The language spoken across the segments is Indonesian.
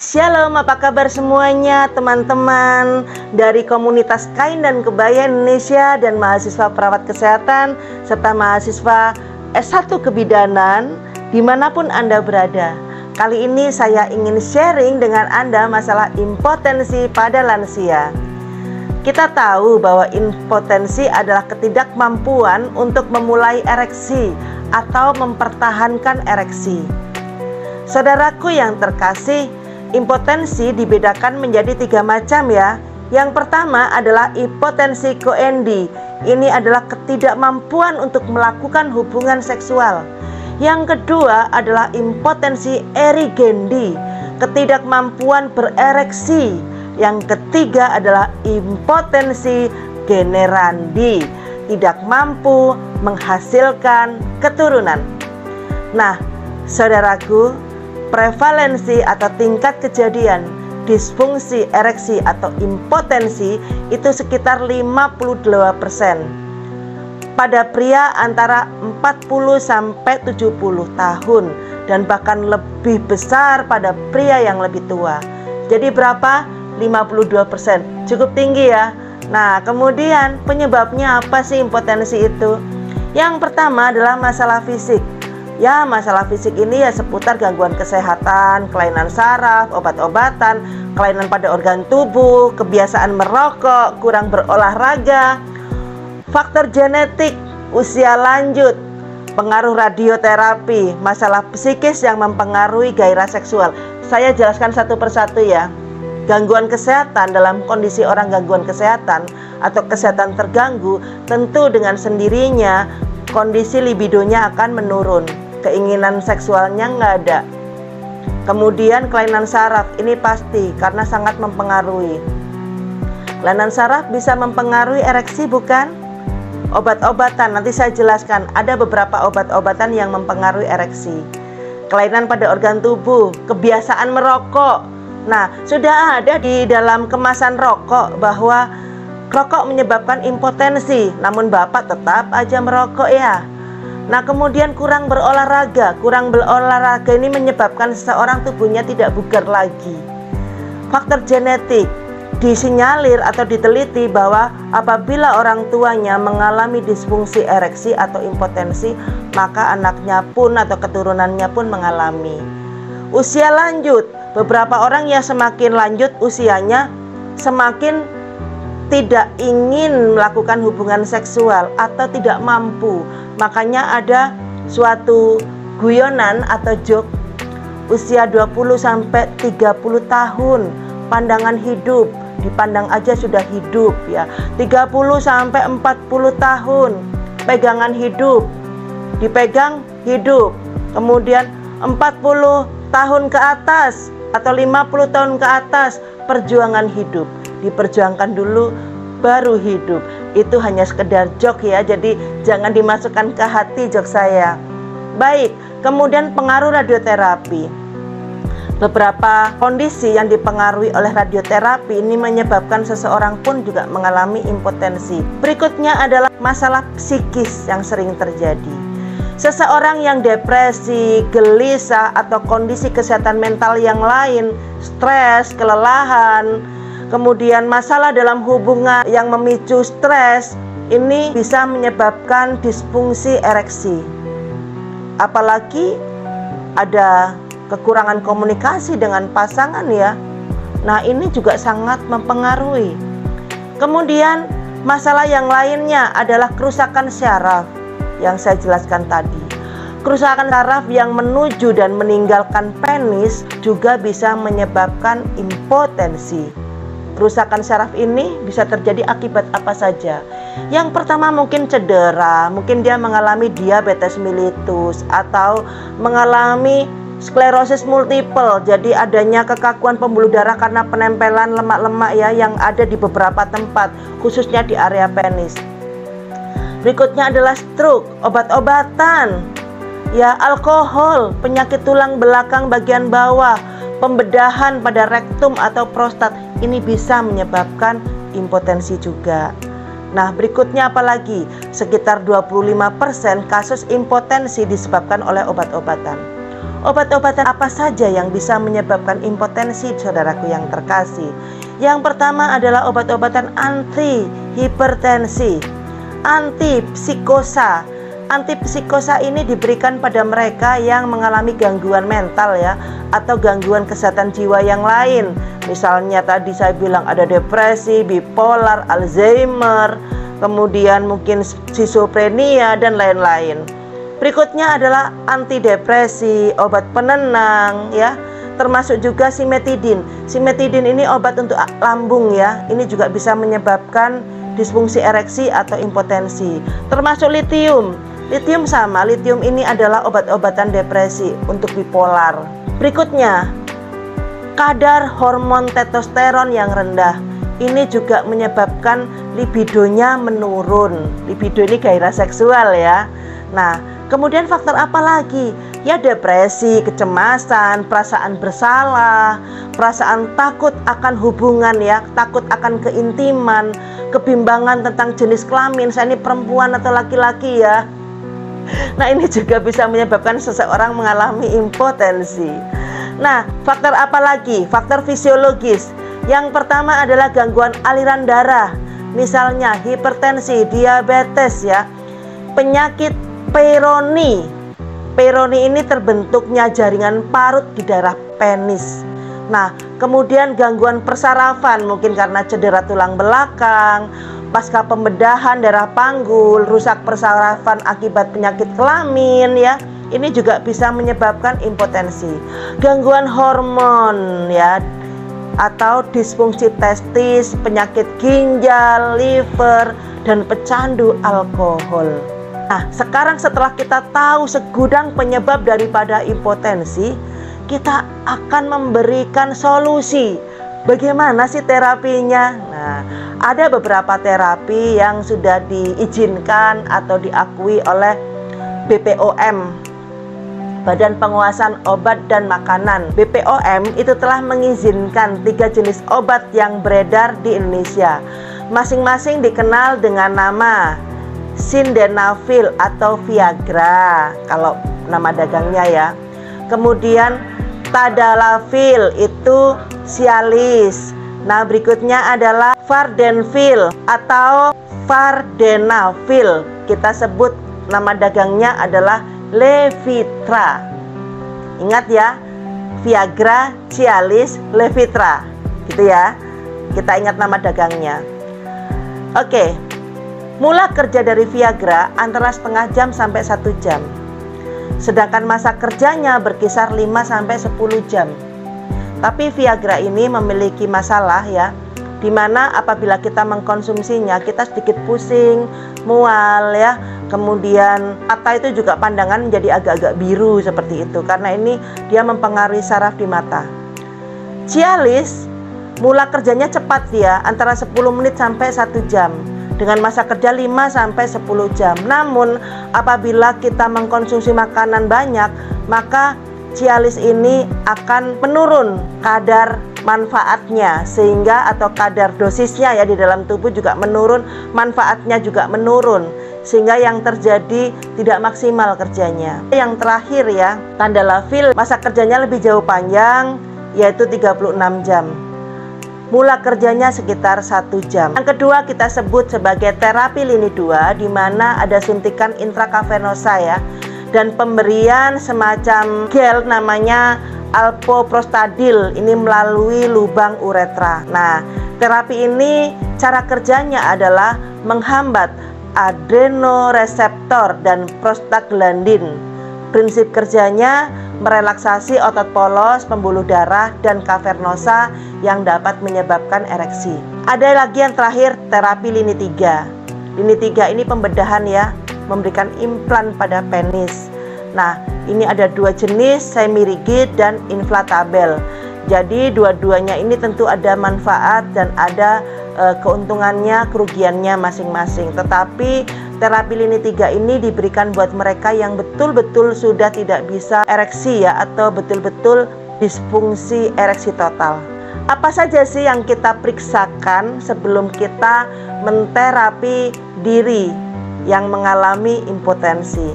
Shalom, apa kabar semuanya teman-teman dari komunitas Kain dan Kebaya Indonesia dan mahasiswa perawat kesehatan serta mahasiswa S1 kebidanan dimanapun Anda berada. Kali ini saya ingin sharing dengan Anda masalah impotensi pada lansia. Kita tahu bahwa impotensi adalah ketidakmampuan untuk memulai ereksi atau mempertahankan ereksi. Saudaraku yang terkasih, impotensi dibedakan menjadi 3 macam ya. Yang pertama adalah impotensi koendi. Ini adalah ketidakmampuan untuk melakukan hubungan seksual. Yang kedua adalah impotensi erigendi, ketidakmampuan berereksi. Yang ketiga adalah impotensi generandi, tidak mampu menghasilkan keturunan. Nah, saudaraku, prevalensi atau tingkat kejadian disfungsi ereksi atau impotensi itu sekitar 52%. Pada pria antara 40 sampai 70 tahun dan bahkan lebih besar pada pria yang lebih tua. Jadi berapa? 52%. Cukup tinggi ya. Nah, kemudian penyebabnya apa sih impotensi itu? Yang pertama adalah masalah fisik. Ya, masalah fisik ini ya seputar gangguan kesehatan, kelainan saraf, obat-obatan, kelainan pada organ tubuh, kebiasaan merokok, kurang berolahraga, faktor genetik, usia lanjut, pengaruh radioterapi, masalah psikis yang mempengaruhi gairah seksual. Saya jelaskan satu persatu ya. Gangguan kesehatan dalam kondisi orang gangguan kesehatan atau kesehatan terganggu, tentu dengan sendirinya kondisi libidonya akan menurun. Keinginan seksualnya nggak ada. Kemudian kelainan saraf ini pasti karena sangat mempengaruhi. Kelainan saraf bisa mempengaruhi ereksi bukan? Obat-obatan nanti saya jelaskan, ada beberapa obat-obatan yang mempengaruhi ereksi. Kelainan pada organ tubuh, kebiasaan merokok. Nah, sudah ada di dalam kemasan rokok bahwa rokok menyebabkan impotensi, namun Bapak tetap aja merokok ya. Nah, kemudian kurang berolahraga. Kurang berolahraga ini menyebabkan seseorang tubuhnya tidak bugar lagi. Faktor genetik disinyalir atau diteliti bahwa apabila orang tuanya mengalami disfungsi ereksi atau impotensi, maka anaknya pun atau keturunannya pun mengalami. Usia lanjut, beberapa orang yang semakin lanjut usianya semakin tidak ingin melakukan hubungan seksual atau tidak mampu. Makanya ada suatu guyonan atau joke, usia 20 sampai 30 tahun pandangan hidup, dipandang aja sudah hidup ya. 30 sampai 40 tahun pegangan hidup, dipegang hidup. Kemudian 40 tahun ke atas atau 50 tahun ke atas perjuangan hidup, diperjuangkan dulu baru hidup. Itu hanya sekedar joke ya, jadi jangan dimasukkan ke hati joke saya. Baik, kemudian pengaruh radioterapi. Beberapa kondisi yang dipengaruhi oleh radioterapi ini menyebabkan seseorang pun juga mengalami impotensi. Berikutnya adalah masalah psikis yang sering terjadi. Seseorang yang depresi, gelisah, atau kondisi kesehatan mental yang lain, stres, kelelahan, kemudian masalah dalam hubungan yang memicu stres, ini bisa menyebabkan disfungsi ereksi. Apalagi ada kekurangan komunikasi dengan pasangan ya. Nah, ini juga sangat mempengaruhi. Kemudian masalah yang lainnya adalah kerusakan syaraf yang saya jelaskan tadi. Kerusakan saraf yang menuju dan meninggalkan penis juga bisa menyebabkan impotensi. Kerusakan saraf ini bisa terjadi akibat apa saja. Yang pertama mungkin cedera, mungkin dia mengalami diabetes mellitus atau mengalami sklerosis multiple. Jadi adanya kekakuan pembuluh darah karena penempelan lemak-lemak ya yang ada di beberapa tempat, khususnya di area penis. Berikutnya adalah stroke, obat-obatan, ya alkohol, penyakit tulang belakang bagian bawah, pembedahan pada rektum atau prostat, ini bisa menyebabkan impotensi juga. Nah, berikutnya apalagi? Sekitar 25% kasus impotensi disebabkan oleh obat-obatan. Obat-obatan apa saja yang bisa menyebabkan impotensi, saudaraku yang terkasih? Yang pertama adalah obat-obatan anti-hipertensi, antipsikosa. Antipsikosa ini diberikan pada mereka yang mengalami gangguan mental ya, atau gangguan kesehatan jiwa yang lain. Misalnya tadi saya bilang ada depresi, bipolar, Alzheimer, kemudian mungkin skizofrenia dan lain-lain. Berikutnya adalah antidepresi, obat penenang ya, termasuk juga simetidin. Simetidin ini obat untuk lambung ya. Ini juga bisa menyebabkan disfungsi ereksi atau impotensi. Termasuk litium. Litium sama, litium ini adalah obat-obatan depresi untuk bipolar. Berikutnya, kadar hormon testosteron yang rendah. Ini juga menyebabkan libidonya menurun. Libido ini gairah seksual ya. Nah, kemudian faktor apa lagi? Ya depresi, kecemasan, perasaan bersalah, perasaan takut akan hubungan ya, takut akan keintiman, kebimbangan tentang jenis kelamin, saya ini perempuan atau laki-laki ya. Nah, ini juga bisa menyebabkan seseorang mengalami impotensi. Nah, faktor apa lagi? Faktor fisiologis. Yang pertama adalah gangguan aliran darah. Misalnya hipertensi, diabetes ya. Penyakit Peyronie. Peyronie ini terbentuknya jaringan parut di daerah penis. Nah, kemudian gangguan persarafan, mungkin karena cedera tulang belakang, pasca pembedahan darah panggul, rusak persarafan akibat penyakit kelamin ya. Ini juga bisa menyebabkan impotensi. Gangguan hormon ya, atau disfungsi testis, penyakit ginjal, liver, dan pecandu alkohol. Nah, sekarang setelah kita tahu segudang penyebab daripada impotensi, kita akan memberikan solusi. Bagaimana sih terapinya? Nah, ada beberapa terapi yang sudah diizinkan atau diakui oleh BPOM, Badan Pengawasan Obat dan Makanan. BPOM itu telah mengizinkan 3 jenis obat yang beredar di Indonesia. Masing-masing dikenal dengan nama Sildenafil atau Viagra, kalau nama dagangnya ya. Kemudian Tadalafil itu Cialis. Nah, berikutnya adalah Vardenafil atau Vardenafil. Kita sebut nama dagangnya adalah Levitra. Ingat ya, Viagra, Cialis, Levitra, gitu ya. Kita ingat nama dagangnya. Oke. Mula kerja dari Viagra antara setengah jam sampai 1 jam. Sedangkan masa kerjanya berkisar 5-10 jam. Tapi Viagra ini memiliki masalah ya, dimana apabila kita mengkonsumsinya kita sedikit pusing, mual ya. Kemudian mata itu juga pandangan menjadi agak-agak biru seperti itu, karena ini dia mempengaruhi saraf di mata. Cialis mula kerjanya cepat dia, antara 10 menit sampai 1 jam. Dengan masa kerja 5-10 jam. Namun apabila kita mengkonsumsi makanan banyak, maka Cialis ini akan menurun kadar manfaatnya, sehingga atau kadar dosisnya ya di dalam tubuh juga menurun, manfaatnya juga menurun, sehingga yang terjadi tidak maksimal kerjanya. Yang terakhir ya, Tadalafil, masa kerjanya lebih jauh panjang, yaitu 36 jam. Mula kerjanya sekitar 1 jam. Yang kedua kita sebut sebagai terapi lini 2, di mana ada suntikan intravenosa ya, dan pemberian semacam gel namanya alpoprostadil, ini melalui lubang uretra. Nah, terapi ini cara kerjanya adalah menghambat adrenoreseptor dan prostaglandin. Prinsip kerjanya merelaksasi otot polos, pembuluh darah, dan kavernosa yang dapat menyebabkan ereksi. Ada lagi yang terakhir, terapi lini 3. Lini 3 ini pembedahan ya, memberikan implan pada penis. Nah, ini ada 2 jenis, semi-rigid dan inflatable. Jadi dua-duanya ini tentu ada manfaat dan ada keuntungannya, kerugiannya masing-masing. Tetapi terapi lini 3 ini diberikan buat mereka yang betul-betul sudah tidak bisa ereksi ya, atau betul-betul disfungsi ereksi total. Apa saja sih yang kita periksakan sebelum kita menterapi diri yang mengalami impotensi?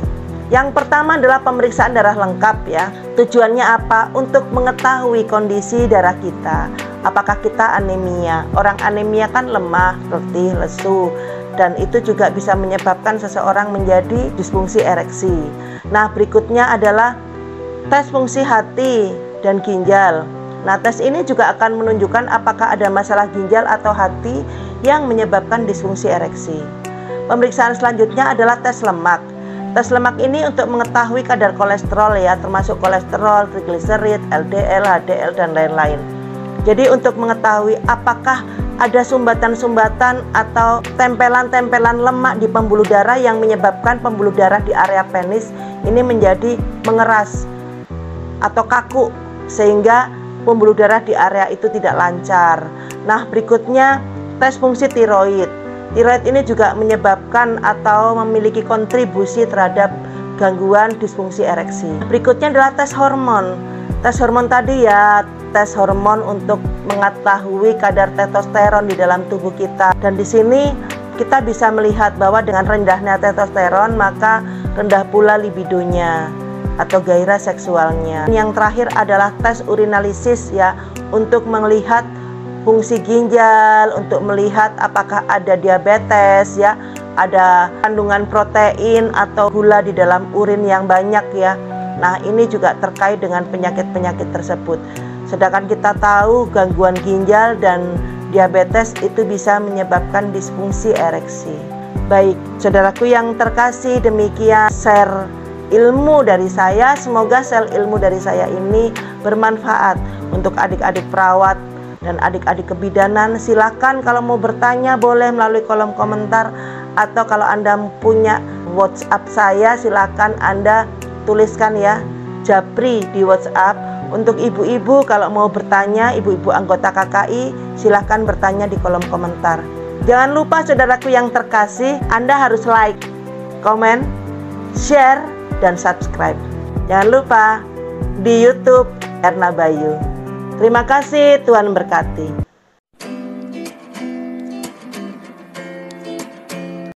Yang pertama adalah pemeriksaan darah lengkap ya. Tujuannya apa? Untuk mengetahui kondisi darah kita. Apakah kita anemia? Orang anemia kan lemah, letih, lesu, dan itu juga bisa menyebabkan seseorang menjadi disfungsi ereksi. Nah, berikutnya adalah tes fungsi hati dan ginjal. Nah, tes ini juga akan menunjukkan apakah ada masalah ginjal atau hati yang menyebabkan disfungsi ereksi. Pemeriksaan selanjutnya adalah tes lemak. Tes lemak ini untuk mengetahui kadar kolesterol ya, termasuk kolesterol, trigliserid, LDL, HDL, dan lain-lain. Jadi untuk mengetahui apakah ada sumbatan-sumbatan atau tempelan-tempelan lemak di pembuluh darah yang menyebabkan pembuluh darah di area penis ini menjadi mengeras atau kaku, sehingga pembuluh darah di area itu tidak lancar. Nah, berikutnya tes fungsi tiroid. Tiroid ini juga menyebabkan atau memiliki kontribusi terhadap gangguan disfungsi ereksi. Berikutnya adalah tes hormon. Tes hormon tadi ya, tes hormon untuk mengetahui kadar testosteron di dalam tubuh kita. Dan di sini kita bisa melihat bahwa dengan rendahnya testosteron maka rendah pula libidonya atau gairah seksualnya. Yang terakhir adalah tes urinalisis ya, untuk melihat fungsi ginjal, untuk melihat apakah ada diabetes ya, ada kandungan protein atau gula di dalam urin yang banyak ya. Nah, ini juga terkait dengan penyakit-penyakit tersebut. Sedangkan kita tahu gangguan ginjal dan diabetes itu bisa menyebabkan disfungsi ereksi. Baik, saudaraku yang terkasih, demikian share ilmu dari saya. Semoga share ilmu dari saya ini bermanfaat untuk adik-adik perawat dan adik-adik kebidanan. Silakan kalau mau bertanya boleh melalui kolom komentar, atau kalau Anda punya WhatsApp saya silakan Anda tuliskan ya, japri di WhatsApp. Untuk ibu-ibu kalau mau bertanya, ibu-ibu anggota KKI silakan bertanya di kolom komentar. Jangan lupa saudaraku yang terkasih, Anda harus like, komen, share, dan subscribe. Jangan lupa di YouTube Erna Bayu. Terima kasih, Tuhan berkati.